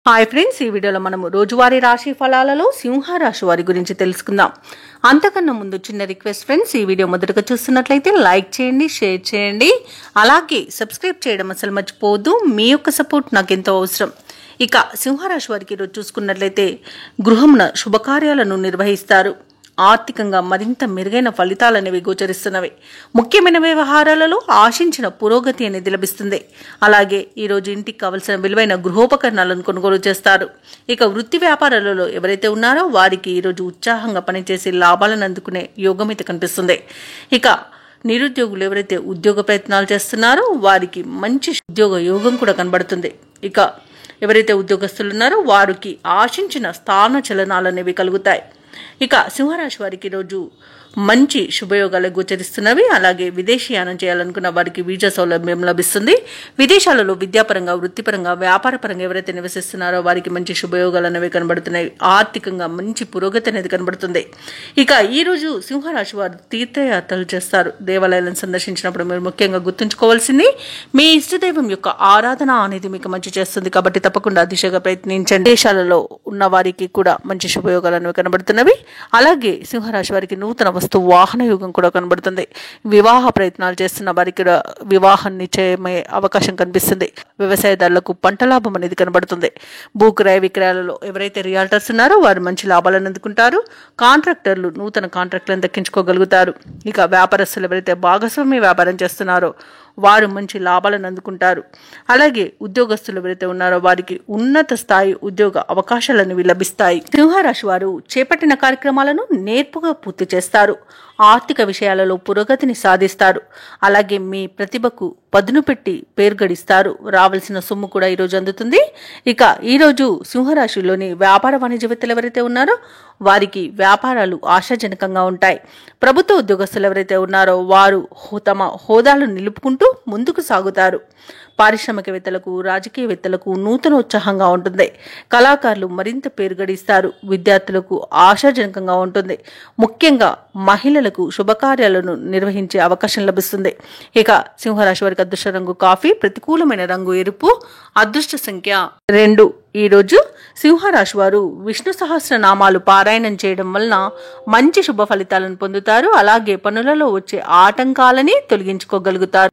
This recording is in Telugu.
హాయ్ ఫ్రెండ్స్, ఈ వీడియోలో మనము రోజువారీ రాశి ఫలాలలో సింహ రాశి వారి గురించి తెలుసుకుందాం. అంతకన్నా ముందు చిన్న రిక్వెస్ట్ ఫ్రెండ్స్, ఈ వీడియో మొదటగా చూస్తున్నట్లయితే లైక్ చేయండి, షేర్ చేయండి, అలాగే సబ్స్క్రైబ్ చేయడం అసలు మర్చిపోవద్దు. మీ యొక్క సపోర్ట్ నాకు ఎంతో అవసరం. ఇక సింహరాశి వారికి ఈరోజు చూసుకున్నట్లయితే గృహమున శుభకార్యాలను నిర్వహిస్తారు. ఆర్థికంగా మరింత మెరుగైన ఫలితాలు అనేవి గోచరిస్తున్నవి. ముఖ్యమైన వ్యవహారాలలో ఆశించిన పురోగతి అనేది లభిస్తుంది. అలాగే ఈరోజు ఇంటికి కావలసిన విలువైన గృహోపకరణాలను కొనుగోలు చేస్తారు. ఇక వృత్తి వ్యాపారాలలో ఎవరైతే ఉన్నారో వారికి ఈరోజు ఉత్సాహంగా పనిచేసి లాభాలను అందుకునే యోగం అయితే కనిపిస్తుంది. ఇక నిరుద్యోగులు ఎవరైతే ఉద్యోగ ప్రయత్నాలు చేస్తున్నారో వారికి మంచి ఉద్యోగ యోగం కూడా కనబడుతుంది. ఇక ఎవరైతే ఉద్యోగస్తులు ఉన్నారో వారికి ఆశించిన స్థాన చలనాలు అనేవి కలుగుతాయి. ఇక సింహరాశి వారికి ఈరోజు మంచి శుభయోగాలు గోచరిస్తున్నవి. అలాగే విదేశీయానం చేయాలనుకున్న వారికి వీజా సౌలభ్యం లభిస్తుంది. విదేశాలలో విద్యాపరంగా, వృత్తిపరంగా, వ్యాపారపరంగా ఎవరైతే నివసిస్తున్నారో వారికి మంచి శుభయోగాలు అనేవి కనబడుతున్నాయి. ఆర్థికంగా మంచి పురోగతి అనేది కనబడుతుంది. ఇక ఈ రోజు సింహరాశి వారు తీర్థయాత్రలు చేస్తారు. దేవాలయాలను సందర్శించినప్పుడు మీరు ముఖ్యంగా గుర్తుంచుకోవాల్సింది మీ ఇష్టదైవం యొక్క ఆరాధన అనేది మీకు మంచి చేస్తుంది. కాబట్టి తప్పకుండా దిశగా ప్రయత్నించండి. దేశాలలో ఉన్న వారికి కూడా మంచి శుభయోగాలు అనేవి కనబడుతున్నవి. అలాగే సింహరాశి వారికి నూతన వాహన యోగం కూడా కనబడుతుంది. వివాహ ప్రయత్నాలు చేస్తున్న వారికి వివాహం నిశ్చయమయ్యే అవకాశం కనిపిస్తుంది. వ్యవసాయదారులకు పంట లాభం అనేది కనబడుతుంది. భూక్రయ విక్రయాలలో ఎవరైతే రియాల్టర్స్ ఉన్నారో వారు మంచి లాభాలను అందుకుంటారు. కాంట్రాక్టర్లు నూతన కాంట్రాక్టులను దక్కించుకోగలుగుతారు. ఇక వ్యాపారస్తులు ఎవరైతే భాగస్వామ్య వ్యాపారం చేస్తున్నారో వారు మంచి లాభాలను అందుకుంటారు. అలాగే ఉద్యోగస్తులు ఎవరైతే ఉన్నారో వారికి ఉన్నత స్థాయి ఉద్యోగ అవకాశాలను లభిస్తాయి. సింహరాశి వారు చేపట్టిన కార్యక్రమాలను నేర్పుగా పూర్తి చేస్తారు. ఆర్థిక విషయాలలో పురోగతిని సాధిస్తారు. అలాగే మీ ప్రతిభకు పదును పెట్టి పేరు గడిస్తారు. రావాల్సిన సొమ్ము కూడా ఈరోజు అందుతుంది. ఇక ఈరోజు సింహరాశిలోని వ్యాపార వాణిజ్యవేత్తలు ఎవరైతే ఉన్నారో వారికి వ్యాపారాలు ఆశాజనకంగా ఉంటాయి. ప్రభుత్వ ఉద్యోగస్తులు ఎవరైతే ఉన్నారో వారు తమ హోదాలను నిలుపుకుంటూ ముందుకు సాగుతారు. పారిశ్రామికవేత్తలకు, రాజకీయవేత్తలకు నూతన ఉత్సాహంగా ఉంటుంది. కళాకారులు మరింత పేరు గడిస్తారు. విద్యార్థులకు ఆశాజనకంగా ఉంటుంది. ముఖ్యంగా మహిళలకు శుభకార్యాలను నిర్వహించే అవకాశం లభిస్తుంది. ఇక సింహరాశి వారికి అదృష్ట రంగు కాఫీ, ప్రతికూలమైన రంగు ఎరుపు, అదృష్ట సంఖ్య 2. ఈరోజు సింహరాశి వారు విష్ణు సహస్రనామాలు పారాయణం చేయడం వలన మంచి శుభ ఫలితాలను పొందుతారు. అలాగే పనులలో వచ్చే ఆటంకాలని తొలగించుకోగలుగుతారు.